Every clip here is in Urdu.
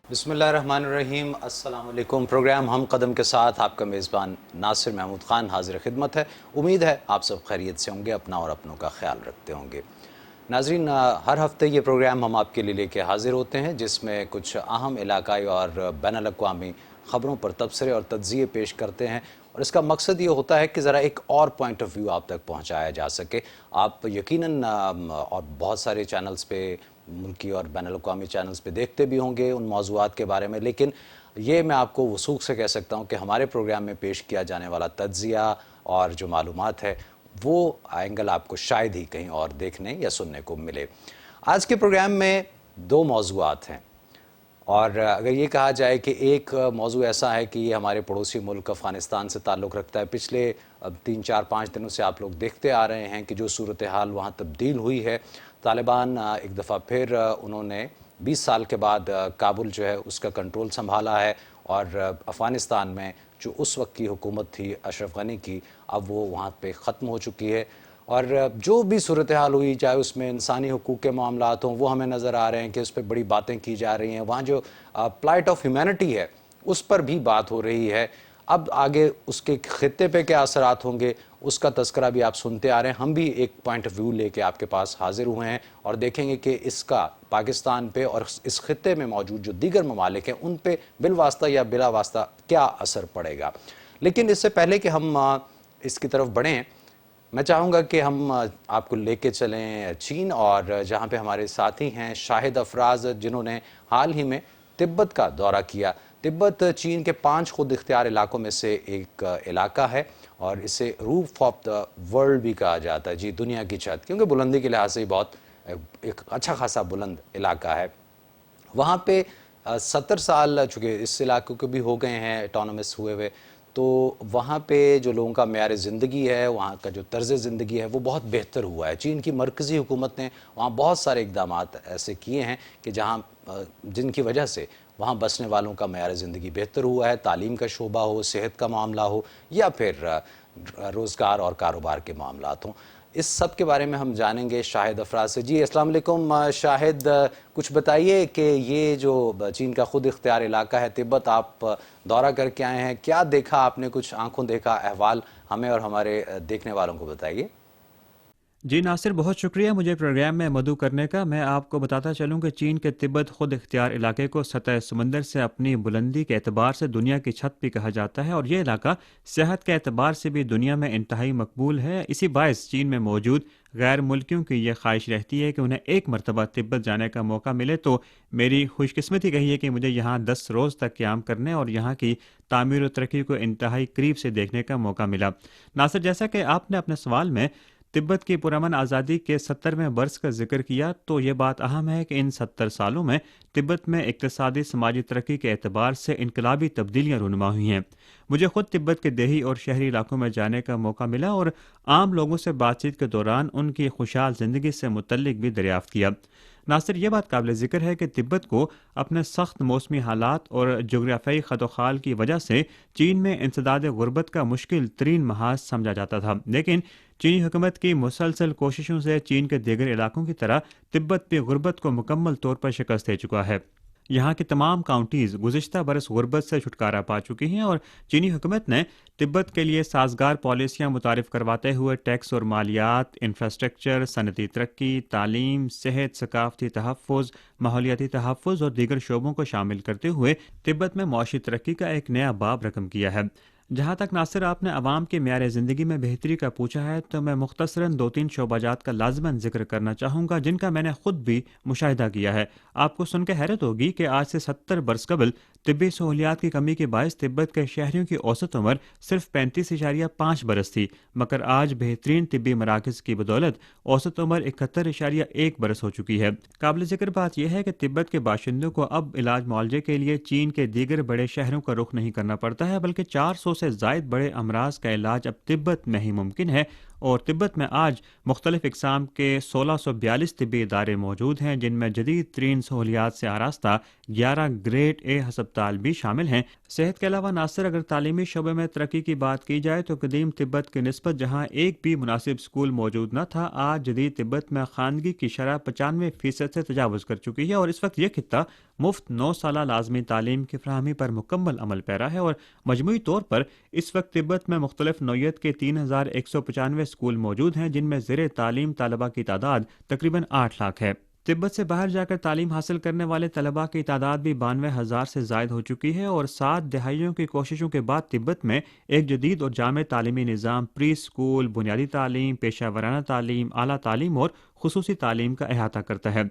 بسم اللہ الرحمن الرحیم۔ السلام علیکم۔ پروگرام ہم قدم کے ساتھ آپ کا میزبان ناصر محمود خان حاضر خدمت ہے۔ امید ہے آپ سب خیریت سے ہوں گے، اپنا اور اپنوں کا خیال رکھتے ہوں گے۔ ناظرین، ہر ہفتے یہ پروگرام ہم آپ کے لیے لے کے حاضر ہوتے ہیں، جس میں کچھ اہم علاقائی اور بین الاقوامی خبروں پر تبصرے اور تجزیے پیش کرتے ہیں، اور اس کا مقصد یہ ہوتا ہے کہ ذرا ایک اور پوائنٹ آف ویو آپ تک پہنچایا جا سکے۔ آپ یقیناً اور بہت سارے چینلز پہ، ملکی اور بین الاقوامی چینلز پہ دیکھتے بھی ہوں گے ان موضوعات کے بارے میں، لیکن یہ میں آپ کو وثوق سے کہہ سکتا ہوں کہ ہمارے پروگرام میں پیش کیا جانے والا تجزیہ اور جو معلومات ہے وہ اینگل آپ کو شاید ہی کہیں اور دیکھنے یا سننے کو ملے۔ آج کے پروگرام میں دو موضوعات ہیں، اور اگر یہ کہا جائے کہ ایک موضوع ایسا ہے کہ یہ ہمارے پڑوسی ملک افغانستان سے تعلق رکھتا ہے۔ پچھلے 3-4-5 دنوں سے آپ لوگ دیکھتے آ رہے ہیں کہ جو صورتحال وہاں تبدیل ہوئی ہے۔ طالبان ایک دفعہ پھر انہوں نے 20 سال کے بعد کابل جو ہے اس کا کنٹرول سنبھالا ہے، اور افغانستان میں جو اس وقت کی حکومت تھی اشرف غنی کی، اب وہ وہاں پہ ختم ہو چکی ہے۔ اور جو بھی صورتحال ہوئی، چاہے اس میں انسانی حقوق کے معاملات ہوں، وہ ہمیں نظر آ رہے ہیں کہ اس پہ بڑی باتیں کی جا رہی ہیں۔ وہاں جو پلائٹ آف ہیومینٹی ہے اس پر بھی بات ہو رہی ہے۔ اب آگے اس کے خطے پہ کیا اثرات ہوں گے اس کا تذکرہ بھی آپ سنتے آ رہے ہیں۔ ہم بھی ایک پوائنٹ آف ویو لے کے آپ کے پاس حاضر ہوئے ہیں، اور دیکھیں گے کہ اس کا پاکستان پہ اور اس خطے میں موجود جو دیگر ممالک ہیں ان پہ بالواسطہ یا بلا واسطہ کیا اثر پڑے گا۔ لیکن اس سے پہلے کہ ہم اس کی طرف بڑھیں، میں چاہوں گا کہ ہم آپ کو لے کے چلیں چین، اور جہاں پہ ہمارے ساتھی ہیں شاہد افراز، جنہوں نے حال ہی میں تبت کا دورہ کیا۔ تبت چین کے 5 خود اختیار علاقوں میں سے ایک علاقہ ہے، اور اسے روف آف دا ورلڈ بھی کہا جاتا ہے، جی دنیا کی چھت، کیونکہ بلندی کے لحاظ سے بہت ایک اچھا خاصا بلند علاقہ ہے۔ وہاں پہ 70 سال چونکہ اس علاقے کو بھی ہو گئے ہیں اٹانومس ہوئے ہوئے، تو وہاں پہ جو لوگوں کا معیار زندگی ہے، وہاں کا جو طرز زندگی ہے وہ بہت بہتر ہوا ہے۔ چین کی مرکزی حکومت نے وہاں بہت سارے اقدامات ایسے کیے ہیں کہ جن کی وجہ سے وہاں بسنے والوں کا معیار زندگی بہتر ہوا ہے، تعلیم کا شعبہ ہو، صحت کا معاملہ ہو، یا پھر روزگار اور کاروبار کے معاملات ہوں۔ اس سب کے بارے میں ہم جانیں گے شاہد افراز سے۔ جی السلام علیکم شاہد، کچھ بتائیے کہ یہ جو چین کا خود اختیار علاقہ ہے تبت، آپ دورہ کر کے آئے ہیں، کیا دیکھا آپ نے؟ کچھ آنکھوں دیکھا احوال ہمیں اور ہمارے دیکھنے والوں کو بتائیے۔ جی ناصر، بہت شکریہ مجھے پروگرام میں مدعو کرنے کا۔ میں آپ کو بتاتا چلوں کہ چین کے تبت خود اختیار علاقے کو سطح سمندر سے اپنی بلندی کے اعتبار سے دنیا کی چھت بھی کہا جاتا ہے، اور یہ علاقہ صحت کے اعتبار سے بھی دنیا میں انتہائی مقبول ہے۔ اسی باعث چین میں موجود غیر ملکیوں کی یہ خواہش رہتی ہے کہ انہیں ایک مرتبہ تبت جانے کا موقع ملے تو میری خوش قسمتی کہی ہے کہ مجھے یہاں 10 روز تک قیام کرنے اور یہاں کی تعمیر و ترقی کو انتہائی قریب سے دیکھنے کا موقع ملا۔ ناصر، جیسا کہ آپ نے اپنے سوال میں تبت کی پرامن آزادی کے 70ویں برس کا ذکر کیا، تو یہ بات اہم ہے کہ ان 70 سالوں میں تبت میں اقتصادی سماجی ترقی کے اعتبار سے انقلابی تبدیلیاں رونما ہوئی ہیں۔ مجھے خود تبت کے دیہی اور شہری علاقوں میں جانے کا موقع ملا اور عام لوگوں سے بات چیت کے دوران ان کی خوشحال زندگی سے متعلق بھی دریافت کیا۔ ناصر، یہ بات قابل ذکر ہے کہ تبت کو اپنے سخت موسمی حالات اور جغرافیائی خد و خال کی وجہ سے چین میں انسداد غربت کا مشکل ترین محاذ سمجھا جاتا تھا، لیکن چینی حکومت کی مسلسل کوششوں سے چین کے دیگر علاقوں کی طرح تبت بھی غربت کو مکمل طور پر شکست دے چکا ہے۔ یہاں کی تمام کاؤنٹیز گزشتہ برس غربت سے چھٹکارا پا چکی ہیں، اور چینی حکومت نے تبت کے لیے سازگار پالیسیاں متعارف کرواتے ہوئے ٹیکس اور مالیات، انفراسٹرکچر، صنعتی ترقی، تعلیم، صحت، ثقافتی تحفظ، ماحولیاتی تحفظ اور دیگر شعبوں کو شامل کرتے ہوئے تبت میں معاشی ترقی کا ایک نیا باب رقم کیا ہے۔ جہاں تک ناصر آپ نے عوام کے معیار زندگی میں بہتری کا پوچھا ہے، تو میں مختصراً 2-3 شعبہ جات کا لازماً ذکر کرنا چاہوں گا جن کا میں نے خود بھی مشاہدہ کیا ہے۔ آپ کو سن کے حیرت ہوگی کہ آج سے 70 برس قبل طبی سہولیات کی کمی کے باعث تبت کے شہریوں کی اوسط عمر صرف 35.5 برس تھی، مگر آج بہترین طبی مراکز کی بدولت اوسط عمر 71.1 برس ہو چکی ہے۔ قابل ذکر بات یہ ہے کہ تبت کے باشندوں کو اب علاج معالجے کے لیے چین کے دیگر بڑے شہروں کا رخ نہیں کرنا پڑتا ہے، بلکہ 400 سے زائد بڑے امراض کا علاج اب تبت میں ہی ممکن ہے، اور تبت میں آج مختلف اقسام کے 1642 طبی ادارے موجود ہیں، جن میں جدید ترین سہولیات سے آراستہ 11 گریڈ اے ہسپتال بھی شامل ہیں۔ صحت کے علاوہ ناصر، اگر تعلیمی شعبے میں ترقی کی بات کی جائے تو قدیم تبت کی نسبت جہاں ایک بھی مناسب اسکول موجود نہ تھا، آج جدید تبت میں خواندگی کی شرح 95% سے تجاوز کر چکی ہے، اور اس وقت یہ خطہ مفت 9 سالہ لازمی تعلیم کی فراہمی پر مکمل عمل پیرا ہے، اور مجموعی طور پر اس وقت تبت میں مختلف نوعیت کے 3195 اسکول موجود ہیں، جن میں زیر تعلیم طلبہ کی تعداد تقریباً 8 لاکھ ہے۔ تبت سے باہر جا کر تعلیم حاصل کرنے والے طلباء کی تعداد بھی 92,000 سے زائد ہو چکی ہے، اور 7 دہائیوں کی کوششوں کے بعد تبت میں ایک جدید اور جامع تعلیمی نظام پری اسکول، بنیادی تعلیم، پیشہ ورانہ تعلیم، اعلیٰ تعلیم اور خصوصی تعلیم کا احاطہ کرتا ہے۔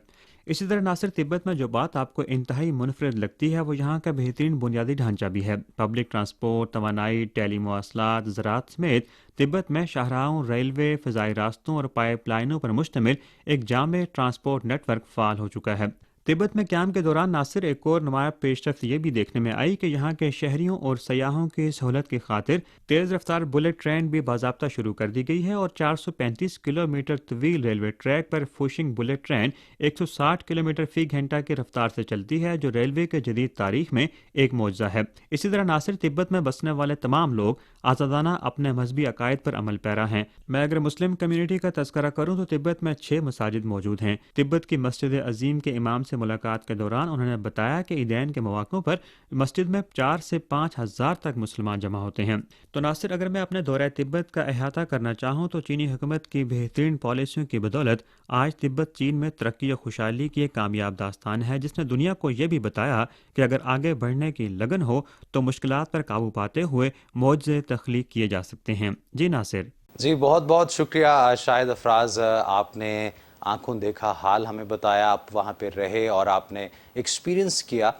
اسی طرح ناصر، تبت میں جو بات آپ کو انتہائی منفرد لگتی ہے وہ یہاں کا بہترین بنیادی ڈھانچہ بھی ہے۔ پبلک ٹرانسپورٹ، توانائی، ٹیلی مواصلات، زراعت سمیت تبت میں شاہراہوں، ریلوے، فضائی راستوں اور پائپ لائنوں پر مشتمل ایک جامع ٹرانسپورٹ نیٹ ورک فعال ہو چکا ہے۔ تبت میں قیام کے دوران ناصر، ایک اور نمایاں پیش رفت یہ بھی دیکھنے میں آئی کہ یہاں کے شہریوں اور سیاحوں کی سہولت کی خاطر تیز رفتار بلٹ ٹرین بھی باضابطہ شروع کر دی گئی ہے، اور 435 کلومیٹر طویل ریلوے ٹریک پر فوشنگ بلٹ ٹرین 160 کلومیٹر فی گھنٹہ کی رفتار سے چلتی ہے، جو ریلوے کے جدید تاریخ میں ایک معجزہ ہے۔ اسی طرح ناصر، تبت میں بسنے والے تمام لوگ آزادانہ اپنے مذہبی عقائد پر عمل پیرا ہیں۔ میں اگر مسلم کمیونٹی کا تذکرہ کروں تو تبت میں 6 مساجد موجود ہیں۔ تبت کی مسجد عظیم کے امام سے ملاقات کے دوران انہوں نے بتایا کہ عیدین کے مواقع پر مسجد میں 4 سے 5 ہزار تک مسلمان جمع ہوتے ہیں۔ تو ناصر، اگر میں اپنے دورہ تبت کا احاطہ کرنا چاہوں تو چینی حکومت کی بہترین پالیسیوں کی بدولت آج تبت چین میں ترقی و خوشحالی کی ایک کامیاب داستان ہے، جس نے دنیا کو یہ بھی بتایا کہ اگر آگے بڑھنے کی لگن ہو تو مشکلات پر قابو پاتے ہوئے معجزے تخلیق کیے جا سکتے ہیں۔ جی ناصر۔ جی بہت بہت شکریہ شاہد افراز، آپ نے آنکھوں دیکھا حال ہمیں بتایا، آپ وہاں پہ رہے اور آپ نے ایکسپیرینس کیا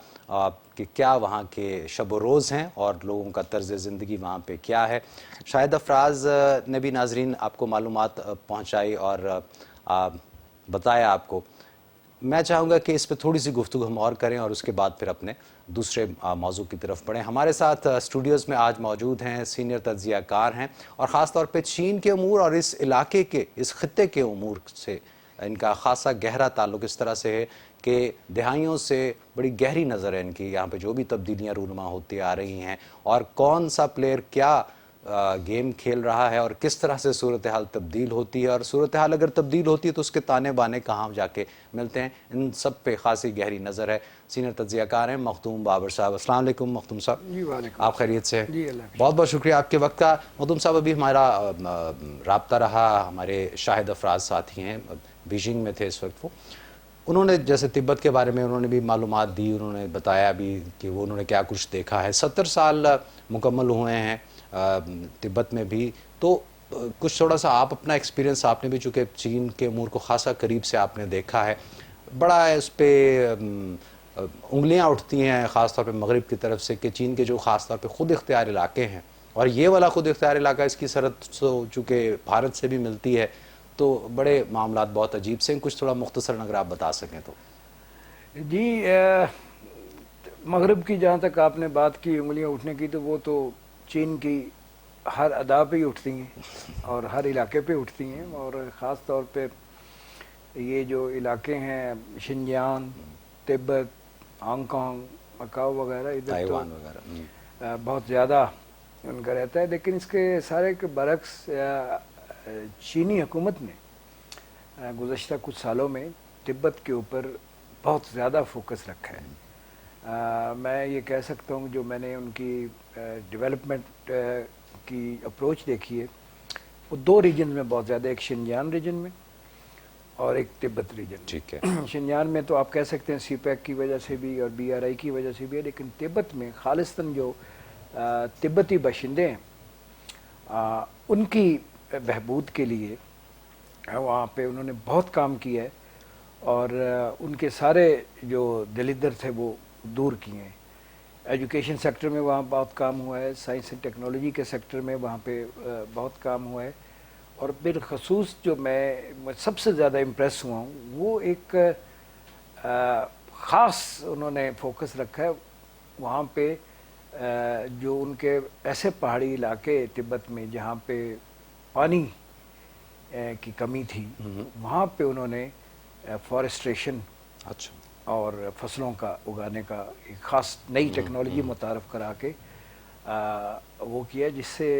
کہ کیا وہاں کے شب و روز ہیں اور لوگوں کا طرز زندگی وہاں پہ کیا ہے۔ شاہد افراز نے بھی ناظرین آپ کو معلومات پہنچائی اور بتایا آپ کو۔ میں چاہوں گا کہ اس پہ تھوڑی سی گفتگو ہم اور کریں اور اس کے بعد پھر اپنے دوسرے موضوع کی طرف بڑھیں۔ ہمارے ساتھ اسٹوڈیوز میں آج موجود ہیں سینئر تجزیہ کار ہیں، اور خاص طور پہ چین کے امور اور اس علاقے کے، اس خطے کے امور سے ان کا خاصا گہرا تعلق اس طرح سے ہے کہ دہائیوں سے بڑی گہری نظر ہے ان کی یہاں پہ جو بھی تبدیلیاں رونما ہوتی آ رہی ہیں، اور کون سا پلیئر کیا گیم کھیل رہا ہے اور کس طرح سے صورتحال تبدیل ہوتی ہے، اور صورتحال اگر تبدیل ہوتی ہے تو اس کے تانے بانے کہاں جا کے ملتے ہیں، ان سب پہ خاصی گہری نظر ہے۔ سینئر تجزیہ کار ہیں مختوم بابر صاحب۔ السلام علیکم مختوم صاحب۔ جی وعلیکم، آپ خیریت سے؟ جی اللہ کا بہت بہت شکریہ آپ کے وقت کا۔ مختوم صاحب، ابھی ہمارا رابطہ رہا، ہمارے شاہد افراز ساتھی ہیں، بیجنگ میں تھے اس وقت، وہ انہوں نے جیسے تبت کے بارے میں انہوں نے بھی معلومات دی، انہوں نے بتایا بھی کہ وہ انہوں نے کیا کچھ دیکھا ہے۔ 70 سال مکمل ہوئے ہیں تبت میں بھی، تو کچھ تھوڑا سا آپ اپنا ایکسپیرینس، آپ نے بھی چونکہ چین کے امور کو خاصا قریب سے آپ نے دیکھا ہے، بڑا اس پہ انگلیاں اٹھتی ہیں خاص طور پہ مغرب کی طرف سے کہ چین کے جو خاص طور پہ خود اختیار علاقے ہیں، اور یہ والا خود اختیار علاقہ اس کی سرحد چونکہ بھارت سے بھی ملتی ہے، تو بڑے معاملات بہت عجیب سے ہیں۔ کچھ تھوڑا مختصراً اگر آپ بتا سکیں تو۔ جی مغرب کی جہاں تک آپ نے بات کی انگلیاں اٹھنے کی، تو وہ تو چین کی ہر ادا پہ ہی اٹھتی ہیں اور ہر علاقے پہ اٹھتی ہیں، اور خاص طور پہ یہ جو علاقے ہیں شنجیان، تبت، ہانگ کانگ، مکاؤ وغیرہ، ادھر تو تائیوان وغیرہ بہت زیادہ ان کا رہتا ہے۔ لیکن اس کے سارے کے برعکس چینی حکومت نے گزشتہ کچھ سالوں میں تبت کے اوپر بہت زیادہ فوکس رکھا ہے۔ میں یہ کہہ سکتا ہوں جو میں نے ان کی ڈیولپمنٹ کی اپروچ دیکھی ہے، وہ 2 ریجن میں بہت زیادہ، ایک شنجیان ریجن میں اور ایک تبت ریجن میں۔ ٹھیک ہے۔ شنجیان میں تو آپ کہہ سکتے ہیں سی پیک کی وجہ سے بھی اور BRI کی وجہ سے بھی ہے، لیکن تبت میں خالصتاً جو تبتی باشندے ہیں ان کی بہبود کے لیے وہاں پہ انہوں نے بہت کام کیا ہے، اور ان کے سارے جو دلدر تھے وہ دور کیے ہیں۔ ایجوکیشن سیکٹر میں وہاں بہت کام ہوا ہے، سائنس اینڈ ٹیکنالوجی کے سیکٹر میں وہاں پہ بہت کام ہوا ہے، اور بالخصوص جو میں سب سے زیادہ امپریس ہوا ہوں وہ ایک خاص انہوں نے فوکس رکھا ہے وہاں پہ، جو ان کے ایسے پہاڑی علاقے تبت میں جہاں پہ پانی کی کمی تھی، وہاں پہ انہوں نے فارسٹریشن اچھا، اور فصلوں کا اگانے کا ایک خاص نئی ٹیکنالوجی متعارف کرا کے وہ کیا، جس سے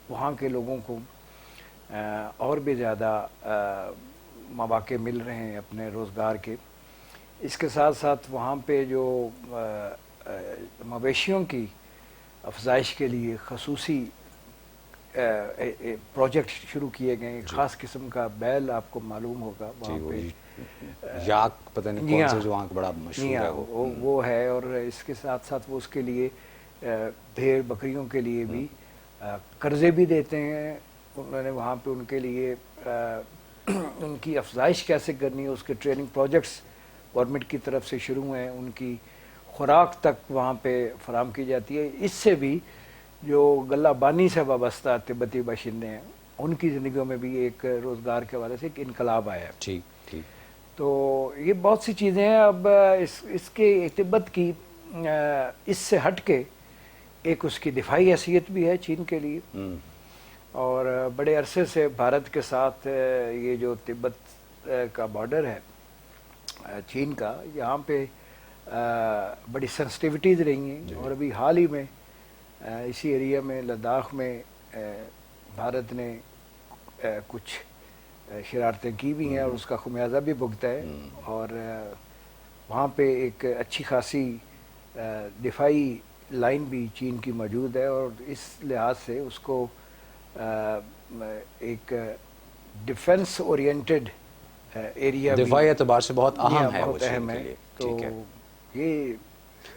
وہاں کے لوگوں کو اور بھی زیادہ مواقع مل رہے ہیں اپنے روزگار کے۔ اس کے ساتھ ساتھ وہاں پہ جو مویشیوں کی افزائش کے لیے خصوصی پروجیکٹ شروع کیے گئے ہیں۔ خاص قسم کا بیل آپ کو معلوم ہوگا وہاں پہ، یاک پتہ نہیں کون سے جو وہاں کا بڑا مشہور ہے وہ ہے، اور اس کے ساتھ ساتھ وہ اس کے لیے بھیڑ بکریوں کے لیے بھی قرضے بھی دیتے ہیں۔ انہوں نے وہاں پہ ان کے لیے ان کی افزائش کیسے کرنی ہے اس کے ٹریننگ پروجیکٹس گورنمنٹ کی طرف سے شروع ہیں، ان کی خوراک تک وہاں پہ فراہم کی جاتی ہے۔ اس سے بھی جو غلہ بانی سے وابستہ تبتی باشندے ہیں ان کی زندگیوں میں بھی ایک روزگار کے حوالے سے ایک انقلاب آیا ہے۔ ٹھیک ٹھیک، تو یہ بہت سی چیزیں ہیں۔ اب اس کے تبت کی اس سے ہٹ کے ایک اس کی دفاعی حیثیت بھی ہے چین کے لیے، اور بڑے عرصے سے بھارت کے ساتھ یہ جو تبت کا بارڈر ہے چین کا، یہاں پہ بڑی سینسٹیوٹیز رہی ہیں، اور ابھی حال ہی میں اسی ایریا میں لداخ میں بھارت نے کچھ شرارتیں کی بھی ہیں اور اس کا خمیازہ بھی بھگتا ہے، اور وہاں پہ ایک اچھی خاصی دفاعی لائن بھی چین کی موجود ہے، اور اس لحاظ سے اس کو ایک ڈیفنس اورینٹڈ ایریا دفاعی اعتبار سے بہت اہم ہے وہ بہت اہم چین کے ہے۔ لیے۔ تو ٹھیک ہے، یہ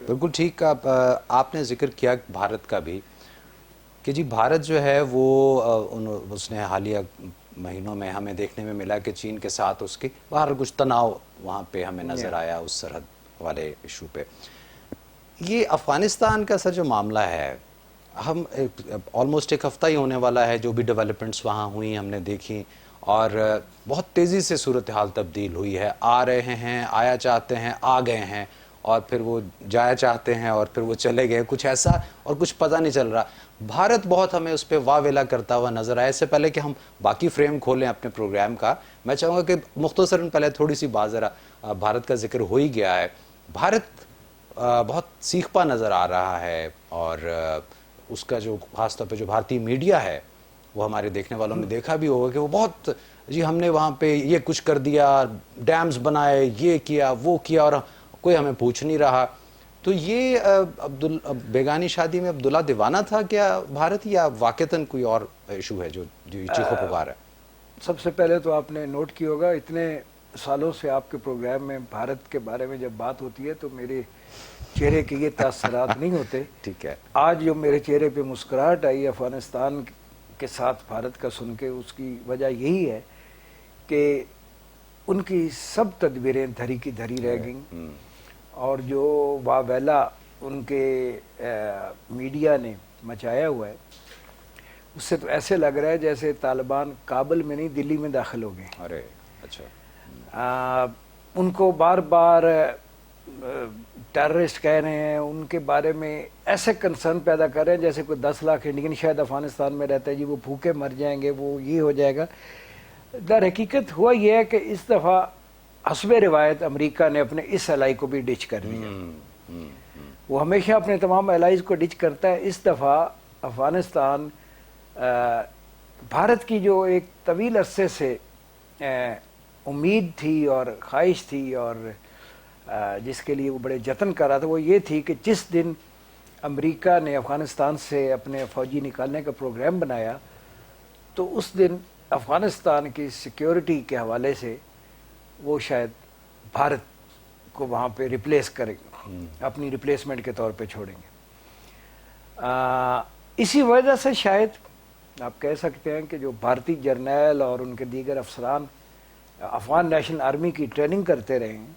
بالکل ٹھیک۔ آپ نے ذکر کیا بھارت کا بھی کہ جی بھارت جو ہے وہ اس نے حالیہ مہینوں میں ہمیں دیکھنے میں ملا کہ چین کے ساتھ اس کی باہر کچھ تناؤ وہاں پہ ہمیں نظر آیا اس سرحد والے ایشو پہ۔ یہ افغانستان کا سر جو معاملہ ہے، ہم آلموسٹ ایک ہفتہ ہی ہونے والا ہے جو بھی ڈیولپمنٹس وہاں ہوئی ہم نے دیکھی، اور بہت تیزی سے صورتحال تبدیل ہوئی ہے۔ آ رہے ہیں، آیا چاہتے ہیں، آ گئے ہیں، اور پھر وہ جایا چاہتے ہیں اور پھر وہ چلے گئے، کچھ ایسا اور کچھ پتہ نہیں چل رہا۔ بھارت بہت ہمیں اس پہ واویلا کرتا ہوا نظر آیا۔ اس سے پہلے کہ ہم باقی فریم کھولیں اپنے پروگرام کا، میں چاہوں گا کہ مختصراً پہلے تھوڑی سی بات، ذرا بھارت کا ذکر ہو ہی گیا ہے، بھارت بہت سیکھپا نظر آ رہا ہے، اور اس کا جو خاص طور پہ جو بھارتی میڈیا ہے وہ ہمارے دیکھنے والوں نے دیکھا بھی ہوگا کہ وہ بہت جی ہم نے وہاں پہ یہ کچھ کر دیا، ڈیمز بنائے، یہ کیا وہ کیا، اور کوئی ہمیں پوچھ نہیں رہا۔ تو یہ بیگانی شادی میں عبداللہ دیوانہ تھا کیا بھارت، یا واقعتاً کوئی اور ایشو ہے جو چیخو پکار ہے؟ سب سے پہلے تو آپ نے نوٹ کی ہوگا، اتنے سالوں سے آپ کے پروگرام میں بھارت کے بارے میں جب بات ہوتی ہے تو میرے چہرے کے یہ تاثرات نہیں ہوتے۔ ٹھیک ہے، آج جو میرے چہرے پہ مسکراہٹ آئی افغانستان کے ساتھ بھارت کا سن کے، اس کی وجہ یہی ہے کہ ان کی سب تدبیریں دھری کی دھری رہ گئیں، اور جو واویلا ان کے میڈیا نے مچایا ہوا ہے، اس سے تو ایسے لگ رہا ہے جیسے طالبان کابل میں نہیں دلی میں داخل ہو گئے۔ ارے اچھا، ان کو بار بار ٹیررسٹ کہہ رہے ہیں، ان کے بارے میں ایسے کنسرن پیدا کر رہے ہیں جیسے کوئی 10 لاکھ انڈین شاید افغانستان میں رہتا ہے، جی وہ بھوکے مر جائیں گے، وہ یہ ہو جائے گا۔ در حقیقت ہوا یہ ہے کہ اس دفعہ حسب روایت امریکہ نے اپنے اس الائی کو بھی ڈچ کر دیا۔ وہ ہمیشہ اپنے تمام الائیز کو ڈچ کرتا ہے، اس دفعہ افغانستان بھارت کی جو ایک طویل عرصے سے امید تھی اور خواہش تھی، اور جس کے لیے وہ بڑے جتن کر رہا تھا، وہ یہ تھی کہ جس دن امریکہ نے افغانستان سے اپنے فوجی نکالنے کا پروگرام بنایا تو اس دن افغانستان کی سیکیورٹی کے حوالے سے وہ شاید بھارت کو وہاں پہ ریپلیس کریں گے، اپنی ریپلیسمنٹ کے طور پہ چھوڑیں گے۔ اسی وجہ سے شاید آپ کہہ سکتے ہیں کہ جو بھارتی جرنیل اور ان کے دیگر افسران افغان نیشنل آرمی کی ٹریننگ کرتے رہے ہیں،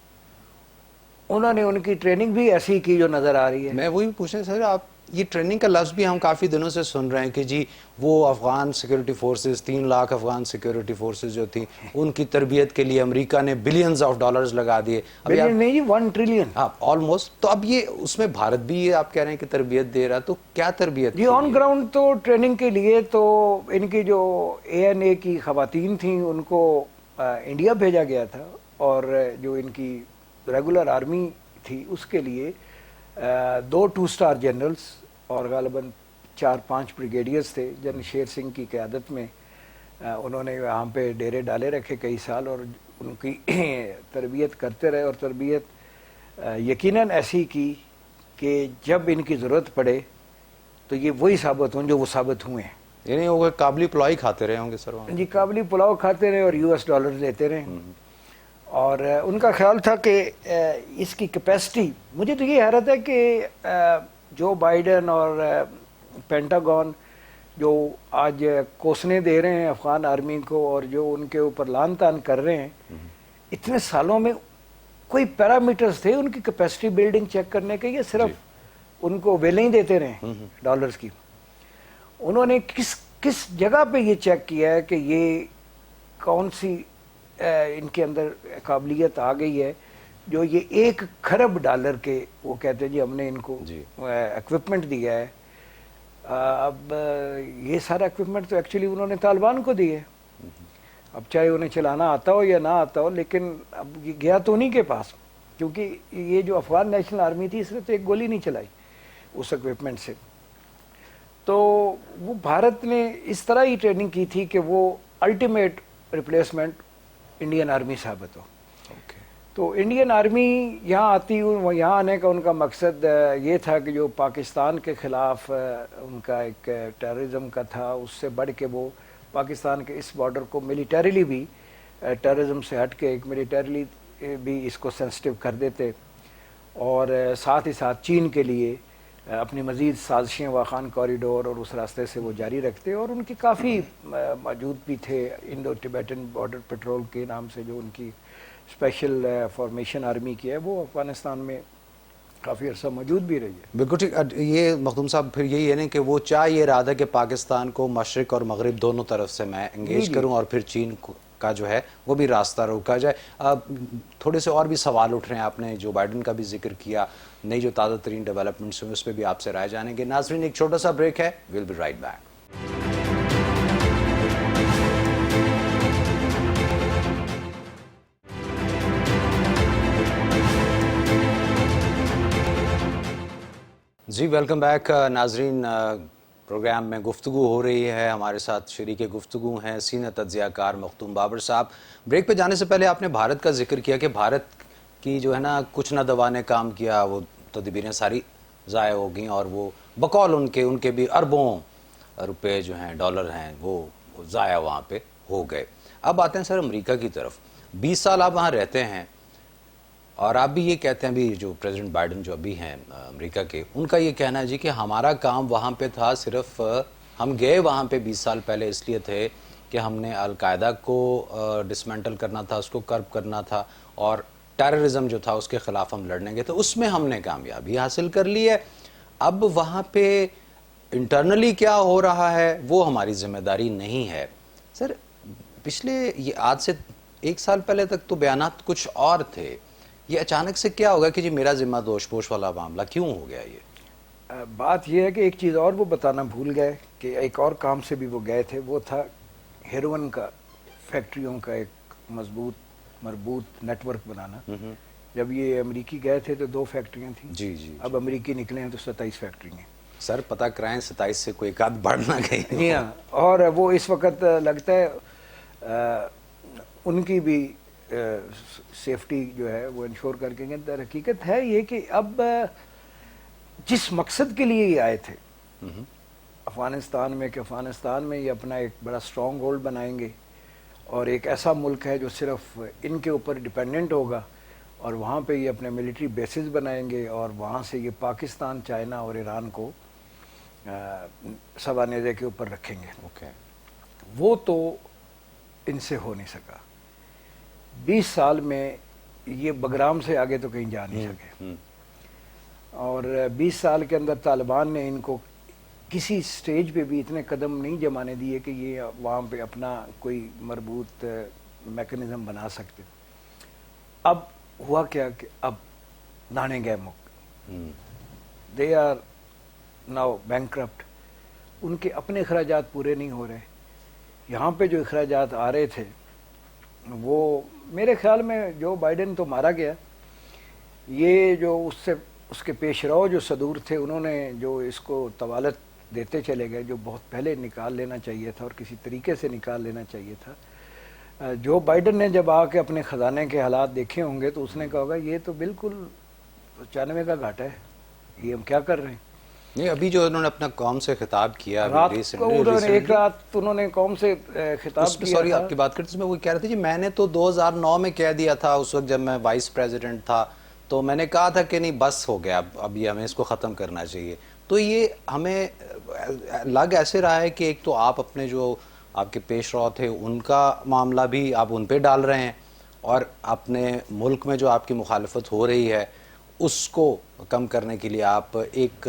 انہوں نے ان کی ٹریننگ بھی ایسی کی جو نظر آ رہی ہے۔ میں وہی پوچھنا سر، آپ یہ ٹریننگ کا لفظ بھی ہم کافی دنوں سے سن رہے ہیں کہ جی وہ Afghan security forces 3 lakh Afghan security forces جو تھیں ان کی تربیت کے لیے امریکہ نے بلینز آف ڈالرز لگا دیے. بلین نہیں جی 1 ٹریلین. ہاں آلموسٹ. تو اب یہ اس میں بھارت بھی یہ آپ کہہ رہے ہیں کہ تربیت دے رہا, تو کیا تربیت جی آن گراؤنڈ تو ٹریننگ کے لیے تو ان کی جو ANA کی خواتین تھیں ان کو انڈیا بھیجا گیا تھا, اور جو ان کی ریگولر آرمی تھی اس کے لیے 2 2 اسٹار جنرلز اور غالباً 4-5 بریگیڈیئرز تھے. جنرل شیر سنگھ کی قیادت میں انہوں نے وہاں پہ ڈیرے ڈالے رکھے کئی سال, اور ان کی تربیت کرتے رہے, اور تربیت یقیناً ایسی کی کہ جب ان کی ضرورت پڑے تو یہ وہی ثابت ہوں جو وہ ثابت ہوئے ہیں. یعنی وہ قابلی پلائی کھاتے رہے ہوں گے سر؟ جی قابلی پلاؤ کھاتے رہے اور US ڈالر لیتے رہے. اور ان کا خیال تھا کہ اس کی کیپیسٹی, مجھے تو یہ حیرت ہے کہ جو بائیڈن اور پینٹاگون جو آج کوسنے دے رہے ہیں افغان آرمی کو اور جو ان کے اوپر لان تان کر رہے ہیں, اتنے سالوں میں کوئی پیرامیٹرز تھے ان کی کیپیسٹی بلڈنگ چیک کرنے کے؟ یہ صرف ان کو ویلیں ہی دیتے رہے ڈالرز کی. انہوں نے کس جگہ پہ یہ چیک کیا ہے کہ یہ کون سی ان کے اندر قابلیت آ گئی ہے جو یہ $1 کھرب کے, وہ کہتے ہیں جی ہم نے ان کو ایکوپمنٹ دیا ہے. اب یہ سارا ایکوپمنٹ تو ایکچولی انہوں نے طالبان کو دی ہے. اب چاہے انہیں چلانا آتا ہو یا نہ آتا ہو, لیکن اب یہ گیا تو انہیں کے پاس, کیونکہ یہ جو افغان نیشنل آرمی تھی اس نے تو ایک گولی نہیں چلائی اس ایکوپمنٹ سے. تو وہ بھارت نے اس طرح ہی ٹریننگ کی تھی کہ وہ الٹیمیٹ ریپلیسمنٹ انڈین آرمی ثابت ہو. تو انڈین آرمی یہاں آتی, یہاں آنے کا ان کا مقصد یہ تھا کہ جو پاکستان کے خلاف ان کا ایک ٹیررزم کا تھا, اس سے بڑھ کے وہ پاکستان کے اس بارڈر کو ملیٹریلی بھی ٹیررزم سے ہٹ کے ایک ملیٹریلی بھی اس کو سینسٹیو کر دیتے, اور ساتھ ہی ساتھ چین کے لیے اپنی مزید سازشیں واخان کوریڈور اور اس راستے سے وہ جاری رکھتے. اور ان کی کافی موجود بھی تھے انڈو ٹبیٹن بارڈر پیٹرول کے نام سے, جو ان کی اسپیشل فارمیشن آرمی کی ہے, وہ افغانستان میں کافی عرصہ موجود بھی رہی ہے. بالکل ٹھیک. یہ مخدوم صاحب پھر یہی ہے نا کہ وہ چاہ یہ رہا تھا کہ پاکستان کو مشرق اور مغرب دونوں طرف سے میں انگیج کروں, اور پھر چین کا جو ہے وہ بھی راستہ روکا جائے. اب تھوڑے سے اور بھی سوال اٹھ رہے ہیں, آپ نے جو بائیڈن کا بھی ذکر کیا, نئی جو تازہ ترین ڈیولپمنٹس ہیں اس پہ بھی آپ سے رائے جانیں گے. ناظرین ایک چھوٹا سا بریک ہے, ویل بی رائٹ بیک. جی ویلکم بیک. ناظرین پروگرام میں گفتگو ہو رہی ہے, ہمارے ساتھ شریک گفتگو ہیں سینئر تجزیہ کار مختوم بابر صاحب. بریک پہ جانے سے پہلے آپ نے بھارت کا ذکر کیا کہ بھارت کی جو ہے نا کچھ نہ دوا نے کام کیا, وہ تدبیریں ساری ضائع ہو گئیں, اور وہ بقول ان کے بھی اربوں روپے جو ہیں ڈالر ہیں وہ ضائع وہاں پہ ہو گئے. اب آتے ہیں سر امریکہ کی طرف. 20 سال آپ وہاں رہتے ہیں, اور آپ بھی یہ کہتے ہیں, بھی جو پریزیڈنٹ بائیڈن جو ابھی ہیں امریکہ کے, ان کا یہ کہنا ہے جی کہ ہمارا کام وہاں پہ تھا, صرف ہم گئے وہاں پہ 20 سال پہلے اس لیے تھے کہ ہم نے القاعدہ کو ڈسمینٹل کرنا تھا, اس کو کرب کرنا تھا, اور ٹیررزم جو تھا اس کے خلاف ہم لڑنے گے, تو اس میں ہم نے کامیابی حاصل کر لی ہے. اب وہاں پہ انٹرنلی کیا ہو رہا ہے وہ ہماری ذمہ داری نہیں ہے. سر پچھلے یہ آج سے 1 سال پہلے تک تو بیانات کچھ اور تھے, یہ اچانک سے کیا ہوگا کہ جی میرا ذمہ دوش پوش والا معاملہ کیوں ہو گیا؟ یہ بات یہ ہے کہ ایک چیز اور وہ بتانا بھول گئے کہ ایک اور کام سے بھی وہ گئے تھے, وہ تھا ہیروئن کا فیکٹریوں کا ایک مضبوط مربوط نیٹ ورک بنانا. جب یہ امریکی گئے تھے تو 2 فیکٹریاں تھیں, جی اب امریکی نکلے ہیں تو 27 فیکٹری ہیں. سر پتہ کرائیں 27 سے کوئی ایک آدھ بڑھنا گئی. جی ہاں, اور وہ اس وقت لگتا ہے ان کی بھی سیفٹی جو ہے وہ انشور کر کے. در حقیقت ہے یہ کہ اب جس مقصد کے لیے یہ آئے تھے افغانستان میں, کہ افغانستان میں یہ اپنا ایک بڑا اسٹرانگ ہولڈ بنائیں گے, اور ایک ایسا ملک ہے جو صرف ان کے اوپر ڈیپینڈنٹ ہوگا, اور وہاں پہ یہ اپنے ملٹری بیسز بنائیں گے, اور وہاں سے یہ پاکستان, چائنا اور ایران کو سوانیزے کے اوپر رکھیں گے. وہ تو ان سے ہو نہیں سکا. 20 سال میں یہ بگرام سے آگے تو کہیں جا نہیں سکے. اور 20 سال کے اندر طالبان نے ان کو کسی سٹیج پہ بھی اتنے قدم نہیں جمانے دیے کہ یہ وہاں پہ اپنا کوئی مربوط میکنزم بنا سکتے. اب ہوا کیا کہ اب دانے گئے مک، دے آر ناؤ بینکرپٹ. ان کے اپنے اخراجات پورے نہیں ہو رہے. یہاں پہ جو اخراجات آ رہے تھے وہ میرے خیال میں جو بائیڈن تو مارا گیا، یہ جو اس کے پیش رو جو صدور تھے انہوں نے جو اس کو طوالت دیتے چلے گئے، جو بہت پہلے نکال لینا چاہیے تھا اور کسی طریقے سے نکال لینا چاہیے تھا. جو بائیڈن نے جب آ کے اپنے خزانے کے حالات دیکھے ہوں گے تو اس نے کہا ہوگا یہ تو بالکل 95 کا گھاٹا ہے، یہ ہم کیا کر رہے ہیں. نہیں، ابھی جو انہوں نے اپنا قوم سے خطاب کیا رات کو ایک رات انہوں نے قوم سے خطاب کیا. سوری آپ کی بات کرتے اس میں وہ کہہ رہے تھے جی میں نے تو 2009 میں کہہ دیا تھا، اس وقت جب میں وائس پریزیڈنٹ تھا تو میں نے کہا تھا کہ نہیں بس ہو گیا، اب یہ ہمیں اس کو ختم کرنا چاہیے. تو یہ ہمیں لگ ایسے رہا ہے کہ ایک تو آپ اپنے جو آپ کے پیش رو تھے ان کا معاملہ بھی آپ ان پہ ڈال رہے ہیں، اور اپنے ملک میں جو آپ کی مخالفت ہو رہی ہے اس کو کم کرنے کے لیے آپ ایک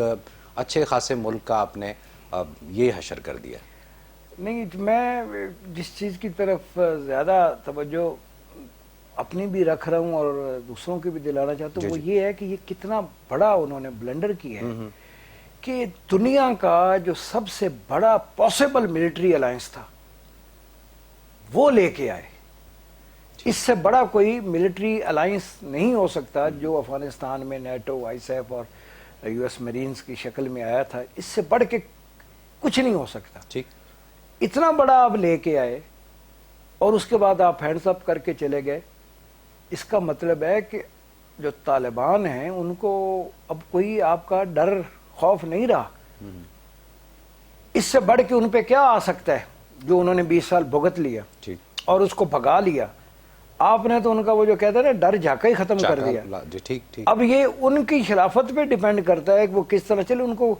اچھے خاصے ملک کا آپ نے یہ حشر کر دیا. نہیں، میں جس چیز کی طرف زیادہ توجہ اپنی بھی رکھ رہا ہوں اور دوسروں کی بھی دلانا چاہتا ہوں وہ یہ ہے کہ یہ کتنا بڑا انہوں نے بلنڈر کیا ہے کہ دنیا کا جو سب سے بڑا پاسبل ملٹری الائنس تھا وہ لے کے آئے. اس سے بڑا کوئی ملٹری الائنس نہیں ہو سکتا جو افغانستان میں نیٹو، آئی سیف اور یو ایس مرینز کی شکل میں آیا تھا. اس سے بڑھ کے کچھ نہیں ہو سکتا. ٹھیک، اتنا بڑا آپ لے کے آئے اور اس کے بعد آپ ہینڈز اپ کر کے چلے گئے. اس کا مطلب ہے کہ جو طالبان ہیں ان کو اب کوئی آپ کا ڈر خوف نہیں رہا. اس سے بڑھ کے ان پہ کیا آ سکتا ہے جو انہوں نے 20 سال بھگت لیا اور اس کو بھگا لیا. آپ نے تو ان کا وہ جو کہتے ہیں نا ڈر جھاکا ہی ختم کر دیا. اب یہ ان کی خلافت پہ ڈیپینڈ کرتا ہے کہ وہ کس طرح چلے. ان کو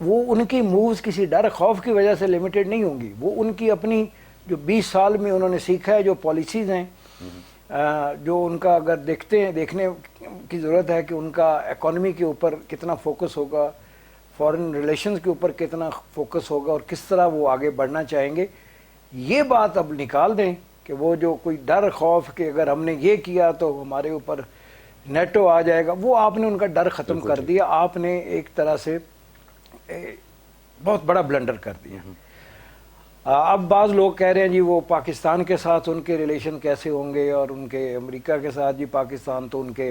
وہ ان کی مووز کسی ڈر خوف کی وجہ سے لمیٹڈ نہیں ہوں گی. وہ ان کی اپنی جو 20 سال میں انہوں نے سیکھا ہے جو پالیسیز ہیں جو ان کا اگر دیکھنے کی ضرورت ہے کہ ان کا اکانومی کے اوپر کتنا فوکس ہوگا، فارن ریلیشنز کے اوپر کتنا فوکس ہوگا اور کس طرح وہ آگے بڑھنا چاہیں گے. یہ بات اب نکال دیں کہ وہ جو کوئی ڈر خوف کہ اگر ہم نے یہ کیا تو ہمارے اوپر نیٹو آ جائے گا، وہ آپ نے ان کا ڈر ختم کر دیا. آپ نے ایک طرح سے بہت بڑا بلنڈر کر دیا. اب بعض لوگ کہہ رہے ہیں جی وہ پاکستان کے ساتھ ان کے ریلیشن کیسے ہوں گے اور ان کے امریکہ کے ساتھ. جی پاکستان تو ان کے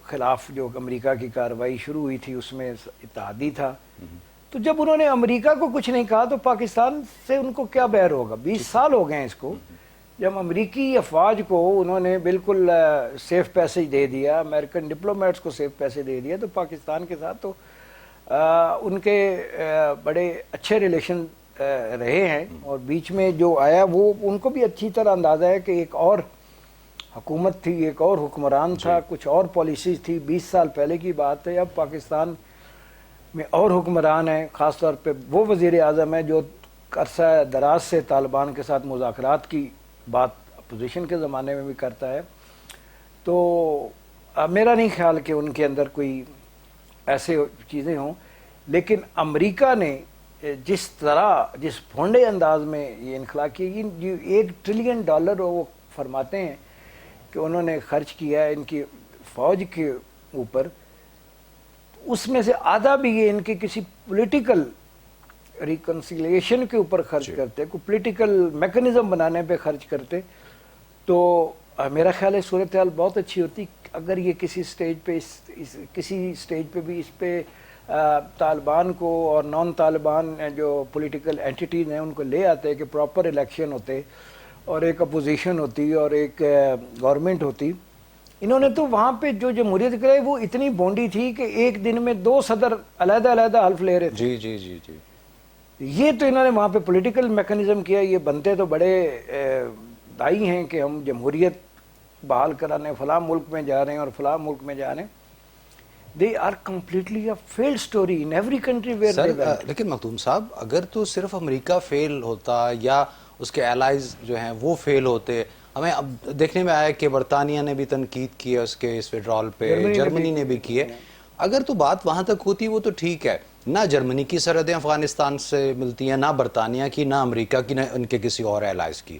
خلاف جو امریکہ کی کارروائی شروع ہوئی تھی اس میں اتحادی تھا. تو جب انہوں نے امریکہ کو کچھ نہیں کہا تو پاکستان سے ان کو کیا بیر ہوگا؟ 20 سال ہو گئے ہیں اس کو. جب امریکی افواج کو انہوں نے بالکل سیف پیسج دے دیا، امریکن ڈپلومیٹس کو سیف پیسج دے دیا، تو پاکستان کے ساتھ تو ان کے بڑے اچھے ریلیشن رہے ہیں. اور بیچ میں جو آیا وہ ان کو بھی اچھی طرح اندازہ ہے کہ ایک اور حکومت تھی، ایک اور حکمران تھا، کچھ اور پالیسیز تھی. 20 سال پہلے کی بات ہے. اب پاکستان میں اور حکمران ہیں، خاص طور پہ وہ وزیر اعظم ہے جو عرصہ دراز سے طالبان کے ساتھ مذاکرات کی بات اپوزیشن کے زمانے میں بھی کرتا ہے. تو میرا نہیں خیال کہ ان کے اندر کوئی ایسے چیزیں ہوں. لیکن امریکہ نے جس طرح جس بھونڈے انداز میں یہ انخلا کی، $1 ٹریلین وہ فرماتے ہیں کہ انہوں نے خرچ کیا ہے ان کی فوج کے اوپر، اس میں سے آدھا بھی یہ ان کے کسی پولیٹیکل ریکنسیلیشن کے اوپر خرچ کرتے، کوئی پولیٹیکل میکنزم بنانے پہ خرچ کرتے. تو میرا خیال ہے صورتحال بہت اچھی ہوتی اگر یہ کسی سٹیج پہ بھی اس پہ طالبان کو اور نان طالبان جو پولیٹیکل اینٹیٹیز ہیں ان کو لے آتے کہ پراپر الیکشن ہوتے اور ایک اپوزیشن ہوتی اور ایک گورنمنٹ ہوتی. انہوں نے تو وہاں پہ جو جمہوریت کرائی وہ اتنی بونڈی تھی کہ ایک دن میں 2 صدر علیحدہ علیحدہ حلف لے رہے تھے. جی. یہ تو انہوں نے وہاں پہ پولیٹیکل میکنزم کیا. یہ بنتے تو بڑے دائی ہیں کہ ہم جمہوریت بحال کرانے فلاں ملک میں جا رہے ہیں اور فلاں ملک میں جا رہے ہیں. They are completely a failed story in every country where they went. لیکن مختوم صاحب اگر تو صرف امریکہ فیل ہوتا یا اس کے الائز جو ہیں وہ فیل ہوتے ہمیں اب دیکھنے میں آیا کہ برطانیہ نے بھی تنقید کی ہے اس کے اس وڈرال پہ، جرمنی نے بھی کی ہے. اگر تو بات وہاں تک ہوتی وہ تو ٹھیک ہے، نہ جرمنی کی سرحدیں افغانستان سے ملتی ہیں، نہ برطانیہ کی، نہ امریکہ کی، نہ ان کے کسی اور ایلائز کی.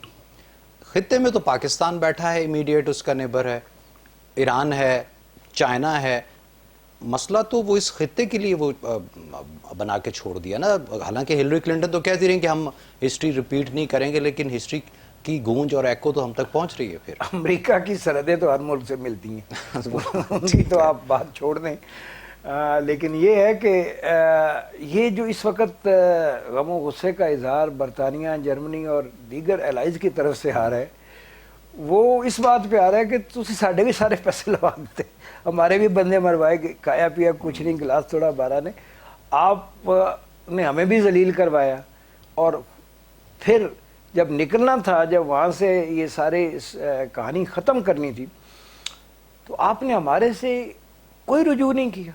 خطے میں تو پاکستان بیٹھا ہے، امیڈیٹ اس کا نیبر ہے، ایران ہے، چائنا ہے. مسئلہ تو وہ اس خطے کے لیے وہ بنا کے چھوڑ دیا نا. حالانکہ ہلری کلنٹن تو کہتی رہی کہ ہم ہسٹری ریپیٹ نہیں کریں گے، لیکن ہسٹری کی گونج اور ایکو تو ہم تک پہنچ رہی ہے. پھر امریکہ کی سرحدیں تو ہر ملک سے ملتی ہیں ان کی تو آپ بات چھوڑ دیں. لیکن یہ ہے کہ یہ جو اس وقت غم و غصے کا اظہار برطانیہ، جرمنی اور دیگر الائز کی طرف سے آ رہا ہے، وہ اس بات پہ آ رہا ہے کہ تسی ساڈے بھی سارے پیسے لگا دیتے، ہمارے بھی بندے مروائے، کھایا پیا کچھ نہیں، گلاس تھوڑا بارہ نے، آپ نے ہمیں بھی ذلیل کروایا. اور پھر جب نکلنا تھا، جب وہاں سے یہ سارے کہانی ختم کرنی تھی، تو آپ نے ہمارے سے کوئی رجوع نہیں کیا،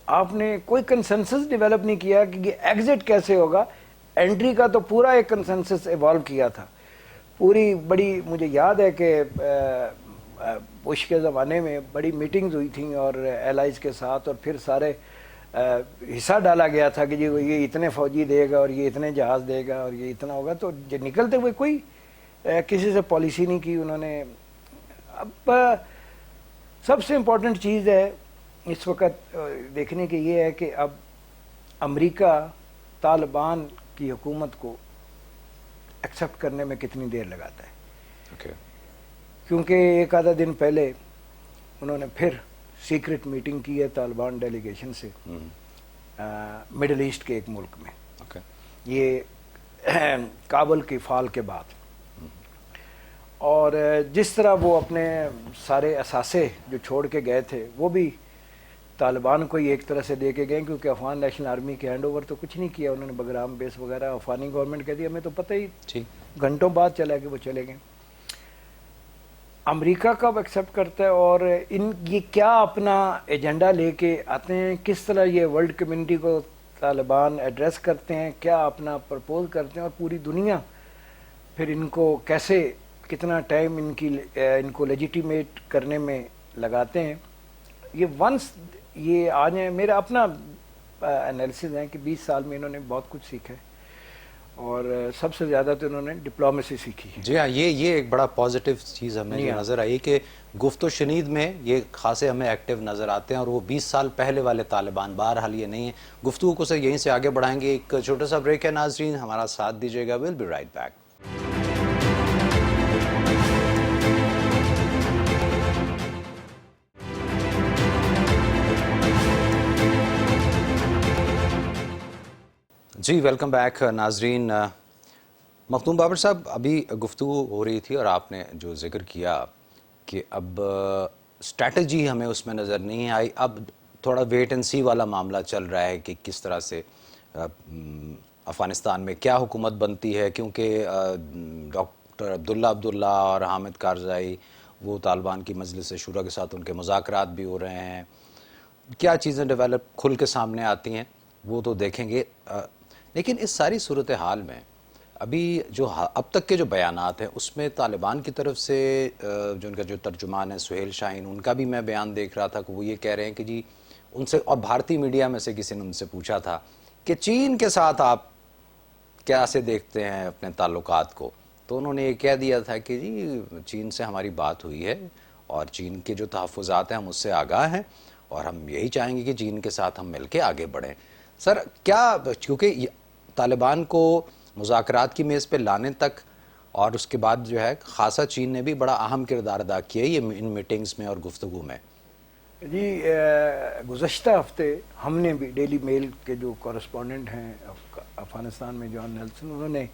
آپ نے کوئی کنسنسس ڈیولپ نہیں کیا کہ یہ ایگزٹ کیسے ہوگا. انٹری کا تو پورا ایک کنسنسس ایوالو کیا تھا، پوری بڑی، مجھے یاد ہے کہ بش کے زمانے میں بڑی میٹنگز ہوئی تھیں اور ایلائز کے ساتھ، اور پھر سارے حصہ ڈالا گیا تھا کہ جی یہ اتنے فوجی دے گا اور یہ اتنے جہاز دے گا اور یہ اتنا ہوگا. تو نکلتے ہوئے کوئی کسی سے پالیسی نہیں کی انہوں نے. اب سب سے امپورٹنٹ چیز ہے اس وقت دیکھنے کی یہ ہے کہ اب امریکہ طالبان کی حکومت کو ایکسیپٹ کرنے میں کتنی دیر لگاتا ہے. کیونکہ ایک آدھا دن پہلے انہوں نے پھر سیکرٹ میٹنگ کی ہے طالبان ڈیلیگیشن سے مڈل ایسٹ کے ایک ملک میں، یہ کابل کی فال کے بعد. اور جس طرح وہ اپنے سارے اثاثے جو چھوڑ کے گئے تھے وہ بھی طالبان کو ہی ایک طرح سے دے کے گئے، کیونکہ افغان نیشنل آرمی کے ہینڈ اوور تو کچھ نہیں کیا انہوں نے، بگرام بیس وغیرہ افغانی گورنمنٹ کہہ دی ہمیں تو پتہ ہی گھنٹوں بعد چلا کہ وہ چلے گئے. امریکہ کب ایکسیپٹ کرتا ہے اور یہ کیا اپنا ایجنڈا لے کے آتے ہیں، کس طرح یہ ورلڈ کمیونٹی کو طالبان ایڈریس کرتے ہیں، کیا اپنا پرپوز کرتے ہیں، اور پوری دنیا پھر ان کو کیسے، کتنا ٹائم ان کو لیجیٹیمیٹ کرنے میں لگاتے ہیں. یہ ونس یہ آج میرا اپنا انالیسز ہے کہ 20 سال میں انہوں نے بہت کچھ سیکھا ہے، اور سب سے زیادہ تو انہوں نے ڈپلومیسی سیکھی ہے. جی ہاں، یہ ایک بڑا پازیٹیو چیز ہمیں جو نظر آئی کہ گفت و شنید میں یہ خاصے ہمیں ایکٹیو نظر آتے ہیں، اور وہ 20 سال پہلے والے طالبان بہرحال یہ نہیں ہیں. گفتگو کو سے یہیں سے آگے بڑھائیں گے. ایک چھوٹا سا بریک ہے ناظرین، ہمارا ساتھ دیجیے گا. We'll be right back. جی ویلکم بیک ناظرین. مختوم بابر صاحب، ابھی گفتگو ہو رہی تھی اور آپ نے جو ذکر کیا کہ اب اسٹریٹجی ہمیں اس میں نظر نہیں آئی، اب تھوڑا ویٹ اینڈ سی والا معاملہ چل رہا ہے کہ کس طرح سے افغانستان میں کیا حکومت بنتی ہے، کیونکہ ڈاکٹر عبداللہ اور حامد کارزائی وہ طالبان کی مجلس شورا کے ساتھ ان کے مذاکرات بھی ہو رہے ہیں. کیا چیزیں ڈیولپ کھل کے سامنے آتی ہیں وہ تو دیکھیں گے. لیکن اس ساری صورتحال میں ابھی جو اب تک کے جو بیانات ہیں اس میں طالبان کی طرف سے جو ان کا جو ترجمان ہے سہیل شاہین، ان کا بھی میں بیان دیکھ رہا تھا کہ وہ یہ کہہ رہے ہیں کہ جی ان سے، اور بھارتی میڈیا میں سے کسی نے ان سے پوچھا تھا کہ چین کے ساتھ آپ کیسے دیکھتے ہیں اپنے تعلقات کو، تو انہوں نے یہ کہہ دیا تھا کہ جی چین سے ہماری بات ہوئی ہے اور چین کے جو تحفظات ہیں ہم اس سے آگاہ ہیں، اور ہم یہی چاہیں گے کہ چین کے ساتھ ہم مل کے آگے بڑھیں. سر کیا، کیونکہ طالبان کو مذاکرات کی میز پہ لانے تک اور اس کے بعد جو ہے خاصا چین نے بھی بڑا اہم کردار ادا کیا ہے یہ ان میٹنگز میں اور گفتگو میں. جی گزشتہ ہفتے ہم نے بھی ڈیلی میل کے جو کورسپونڈنٹ ہیں افغانستان میں، جان نیلسن، انہوں نے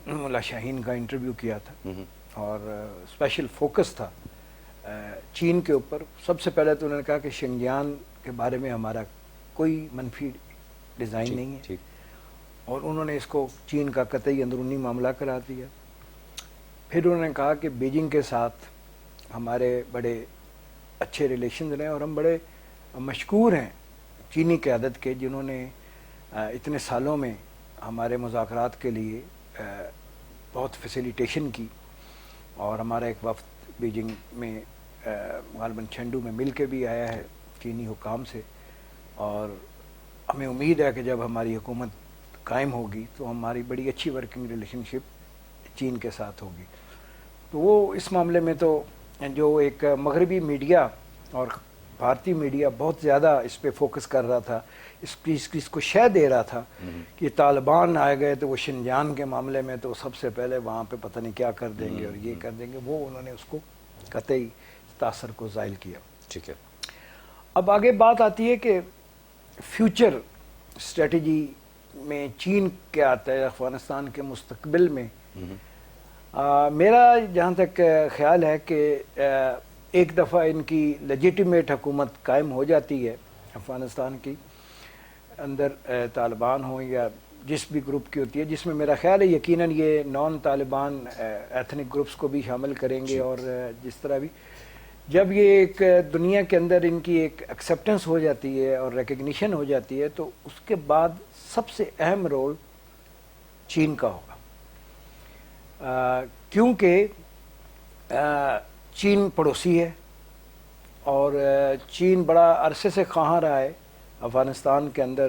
ملا شاہین کا انٹرویو کیا تھا اور اسپیشل فوکس تھا چین کے اوپر. سب سے پہلے تو انہوں نے کہا کہ شنجیان کے بارے میں ہمارا کوئی منفی ڈیزائن نہیں ہے، اور انہوں نے اس کو چین کا قطعی اندرونی معاملہ قرار دیا. پھر انہوں نے کہا کہ بیجنگ کے ساتھ ہمارے بڑے اچھے ریلیشنز رہے، اور ہم بڑے مشکور ہیں چینی قیادت کے جنہوں نے اتنے سالوں میں ہمارے مذاکرات کے لیے بہت فیسیلیٹیشن کی. اور ہمارا ایک وفد بیجنگ میں غالباً چھنڈو میں مل کے بھی آیا ہے چینی حکام سے، اور ہمیں امید ہے کہ جب ہماری حکومت قائم ہوگی تو ہماری بڑی اچھی ورکنگ ریلیشن شپ چین کے ساتھ ہوگی۔ تو وہ اس معاملے میں تو جو ایک مغربی میڈیا اور بھارتی میڈیا بہت زیادہ اس پہ فوکس کر رہا تھا، اس کو شے دے رہا تھا کہ طالبان آئے گئے تو وہ شنجان کے معاملے میں تو سب سے پہلے وہاں پہ پتہ نہیں کیا کر دیں گے اور یہ کر دیں گے، وہ انہوں نے اس کو قطعی تاثر کو زائل کیا۔ ٹھیک ہے، اب آگے بات آتی ہے کہ فیوچر اسٹریٹجی میں چین کیا آتا ہے افغانستان کے مستقبل میں۔ میرا جہاں تک خیال ہے کہ ایک دفعہ ان کی لیجیٹیمیٹ حکومت قائم ہو جاتی ہے افغانستان کی اندر، طالبان ہوں یا جس بھی گروپ کی ہوتی ہے، جس میں میرا خیال ہے یقیناً یہ نان طالبان ایتھنک گروپس کو بھی شامل کریں گے، اور جس طرح بھی جب یہ ایک دنیا کے اندر ان کی ایک ایکسیپٹنس ہو جاتی ہے اور ریکگنیشن ہو جاتی ہے، تو اس کے بعد سب سے اہم رول چین کا ہوگا، کیونکہ چین پڑوسی ہے اور چین بڑا عرصے سے خواہاں رہا ہے افغانستان کے اندر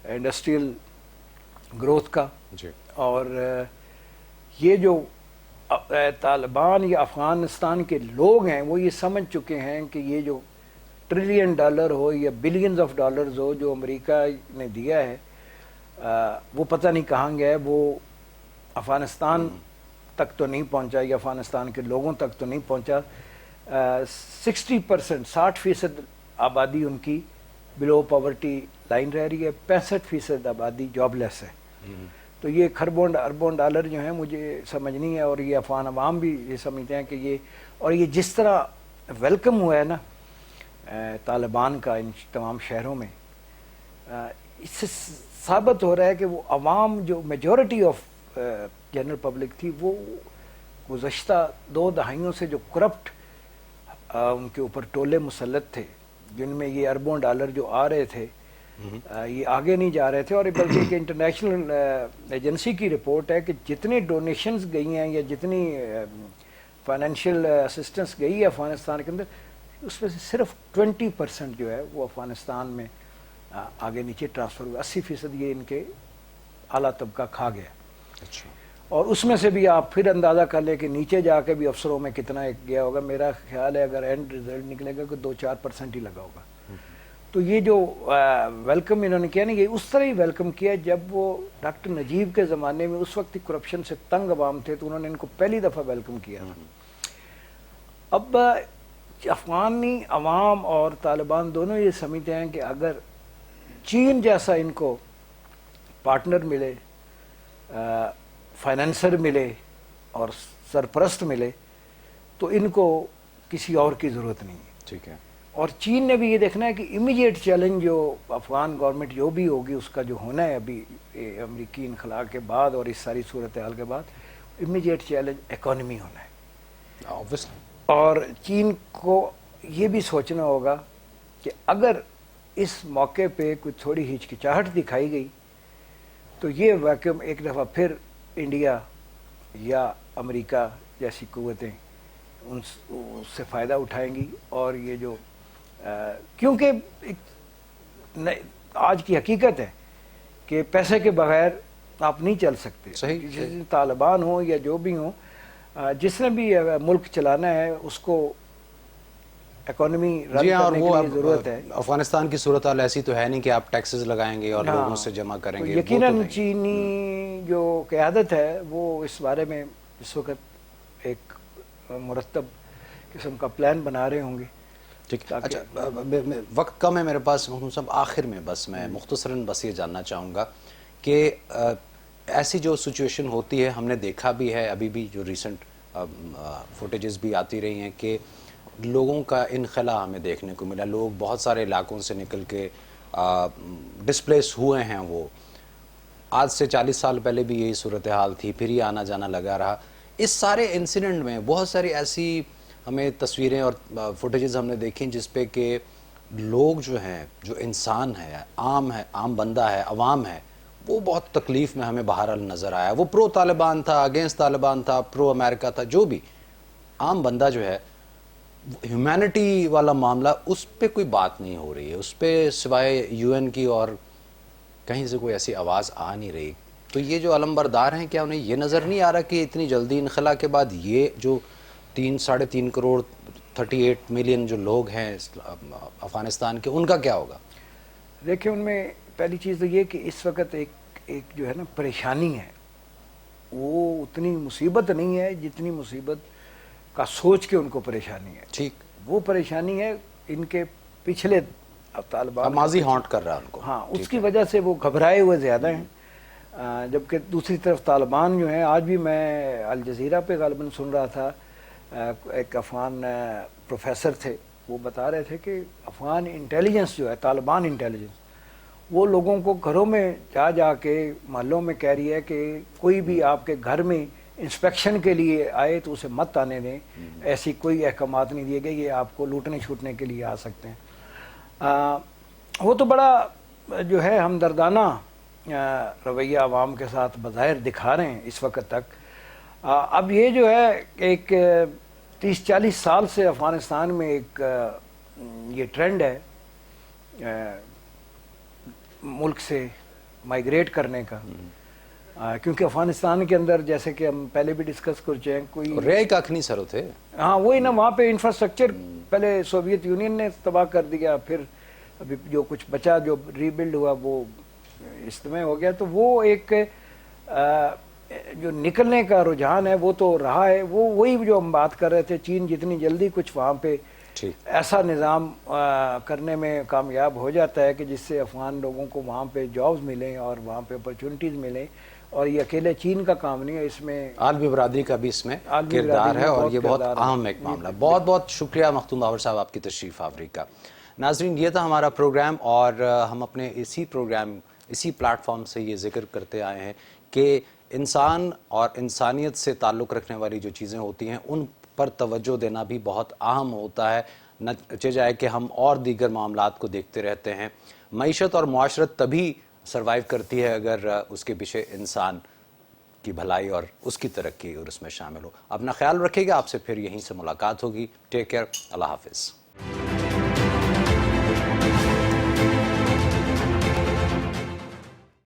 انڈسٹریل گروتھ کا، جی، اور یہ جو طالبان یا افغانستان کے لوگ ہیں وہ یہ سمجھ چکے ہیں کہ یہ جو $1 ٹریلین ہو یا بلینز آف ڈالرز ہو جو امریکہ نے دیا ہے، وہ پتہ نہیں کہاں گیا ہے، وہ افغانستان تک تو نہیں پہنچا یا افغانستان کے لوگوں تک تو نہیں پہنچا۔ 60% آبادی ان کی بلو پاورٹی لائن رہ رہی ہے، 65% آبادی جاب لیس ہے۔ تو یہ کھربوں اربوں ڈالر جو ہیں مجھے سمجھ نہیں ہے، اور یہ افغان عوام بھی یہ سمجھتے ہیں کہ یہ، اور یہ جس طرح ویلکم ہوا ہے نا طالبان کا ان تمام شہروں میں، اس سے ثابت ہو رہا ہے کہ وہ عوام جو میجورٹی آف جنرل پبلک تھی، وہ گزشتہ 2 دہائیوں سے جو کرپٹ ان کے اوپر ٹولے مسلط تھے، جن میں یہ اربوں ڈالر جو آ رہے تھے یہ آگے نہیں جا رہے تھے، اور بلکہ کہ انٹرنیشنل ایجنسی کی رپورٹ ہے کہ جتنی ڈونیشنز گئی ہیں یا جتنی فائنینشیل اسسٹنس گئی ہے افغانستان کے اندر، اس میں سے صرف 20% جو ہے وہ افغانستان میں آگے نیچے ٹرانسفر ہوا، 80% یہ ان کے اعلیٰ طبقہ کھا گیا۔ اچھا، اور اس میں سے بھی آپ پھر اندازہ کر لیں کہ نیچے جا کے بھی افسروں میں کتنا گیا ہوگا۔ میرا خیال ہے اگر اینڈ رزلٹ نکلے گا کہ 2-4% ہی لگا ہوگا۔ تو یہ جو ویلکم انہوں نے کیا نا، یہ اس طرح ہی ویلکم کیا جب وہ ڈاکٹر نجیب کے زمانے میں اس وقت کرپشن سے تنگ عوام تھے، تو انہوں نے ان کو پہلی دفعہ ویلکم کیا تھا۔ اب افغانی عوام اور طالبان دونوں یہ سمجھتے ہیں کہ اگر چین جیسا ان کو پارٹنر ملے، فائنینسر ملے اور سرپرست ملے، تو ان کو کسی اور کی ضرورت نہیں ہے۔ ٹھیک ہے، اور چین نے بھی یہ دیکھنا ہے کہ امیڈیٹ چیلنج جو افغان گورنمنٹ جو بھی ہوگی اس کا جو ہونا ہے ابھی امریکی انخلاء کے بعد اور اس ساری صورتحال کے بعد، امیڈیٹ چیلنج اکانومی ہونا ہے۔ obviously، اور چین کو یہ بھی سوچنا ہوگا کہ اگر اس موقع پہ کوئی تھوڑی ہچکچاہٹ دکھائی گئی تو یہ ویکیوم ایک دفعہ پھر انڈیا یا امریکہ جیسی قوتیں ان سے فائدہ اٹھائیں گی، اور یہ جو کیونکہ آج کی حقیقت ہے کہ پیسے کے بغیر آپ نہیں چل سکتے۔ صحیح، طالبان ہوں یا جو بھی ہوں، جس نے بھی ملک چلانا ہے اس کو اکانومی رن جی ہاں، اور کرنے وہ کے لیے ضرورت ہے۔ افغانستان کی صورتحال ایسی تو ہے نہیں کہ آپ ٹیکسز لگائیں گے اور لوگوں سے جمع کریں گے، یقیناً چینی جو قیادت ہے وہ اس بارے میں اس وقت ایک مرتب قسم کا پلان بنا رہے ہوں گے۔ ٹھیک، اچھا وقت کم ہے میرے پاس محمود صاحب، آخر میں بس میں مختصراً بس یہ جاننا چاہوں گا کہ ایسی جو سچویشن ہوتی ہے، ہم نے دیکھا بھی ہے ابھی بھی جو ریسنٹ فوٹیجز بھی آتی رہی ہیں کہ لوگوں کا انخلا ہمیں دیکھنے کو ملا، لوگ بہت سارے علاقوں سے نکل کے ڈسپلیس ہوئے ہیں۔ وہ آج سے 40 سال پہلے بھی یہی صورتحال تھی، پھر یہ آنا جانا لگا رہا۔ اس سارے انسیڈنٹ میں بہت ساری ایسی ہمیں تصویریں اور فوٹیجز ہم نے دیکھیں جس پہ کہ لوگ جو ہیں، جو انسان ہے، عام بندہ ہے، عوام ہے، وہ بہت تکلیف میں ہمیں بہرحال نظر آیا۔ وہ پرو طالبان تھا، اگینسٹ طالبان تھا، پرو امریکہ تھا، جو بھی، عام بندہ جو ہے ہیومینٹی والا معاملہ اس پہ کوئی بات نہیں ہو رہی ہے, اس پہ سوائے UN کی اور کہیں سے کوئی ایسی آواز آ نہیں رہی. تو یہ جو علم بردار ہیں کیا انہیں یہ نظر نہیں آ رہا کہ اتنی جلدی انخلا کے بعد یہ جو 3.5 کروڑ 38 ملین جو لوگ ہیں افغانستان کے, ان کا کیا ہوگا؟ دیکھیں ان میں پہلی چیز تو یہ کہ اس وقت ایک جو ہے نا پریشانی ہے, وہ اتنی مصیبت نہیں ہے جتنی مصیبت کا سوچ کے ان کو پریشانی ہے. ٹھیک, وہ پریشانی ہے ان کے پچھلے طالبان, ماضی ہانٹ کر رہا ہے ان کو. ہاں, اس کی وجہ سے وہ گھبرائے ہوئے زیادہ ہیں. جبکہ دوسری طرف طالبان جو ہیں, آج بھی میں الجزیرہ پہ غالباً سن رہا تھا, ایک افغان پروفیسر تھے, وہ بتا رہے تھے کہ افغان انٹیلیجنس جو ہے, طالبان انٹیلیجنس, وہ لوگوں کو گھروں میں جا کے محلوں میں کہہ رہی ہے کہ کوئی بھی آپ کے گھر میں انسپیکشن کے لیے آئے تو اسے مت آنے دیں, ایسی کوئی احکامات نہیں دیے گئے, یہ آپ کو لوٹنے چھوٹنے کے لیے آ سکتے ہیں. وہ تو بڑا جو ہے ہمدردانہ رویہ عوام کے ساتھ بظاہر دکھا رہے ہیں اس وقت تک. اب یہ جو ہے ایک 30-40 سال سے افغانستان میں ایک یہ ٹرینڈ ہے ملک سے مائیگریٹ کرنے کا, کیونکہ افغانستان کے اندر جیسے کہ ہم پہلے بھی ڈسکس کر چکے ہیں, کوئی رے کاکھ نہیں سر ہوتے. ہاں وہی نا, وہاں پہ انفراسٹرکچر پہلے سوویت یونین نے تباہ کر دیا, پھر ابھی جو کچھ بچا جو ری بلڈ ہوا وہ اجتماع ہو گیا. تو وہ ایک جو نکلنے کا رجحان ہے وہ تو رہا ہے, وہی جو ہم بات کر رہے تھے, چین جتنی جلدی کچھ وہاں پہ ایسا نظام کرنے میں کامیاب ہو جاتا ہے کہ جس سے افغان لوگوں کو وہاں پہ جابز ملیں اور وہاں پہ اپرچونٹیز ملیں, اور یہ اکیلے چین کا کام نہیں ہے, اس میں عالمی برادری کا بھی اس میں کردار ہے, اور یہ بہت اہم ایک معاملہ. بہت بہت شکریہ مختوم باور صاحب آپ کی تشریف آوری کا. ناظرین, یہ تھا ہمارا پروگرام, اور ہم اپنے اسی پلیٹ فارم سے یہ ذکر کرتے آئے ہیں کہ انسان اور انسانیت سے تعلق رکھنے والی جو چیزیں ہوتی ہیں ان پر توجہ دینا بھی بہت اہم ہوتا ہے. نتیجہ جائے کہ ہم اور دیگر معاملات کو دیکھتے رہتے ہیں. معیشت اور معاشرت تبھی سروائیو کرتی ہے اگر اس کے پیچھے انسان کی بھلائی اور اس کی ترقی اور اس میں شامل ہو. اپنا خیال رکھیے گا, آپ سے پھر یہیں سے ملاقات ہوگی. ٹیک کیئر, اللہ حافظ.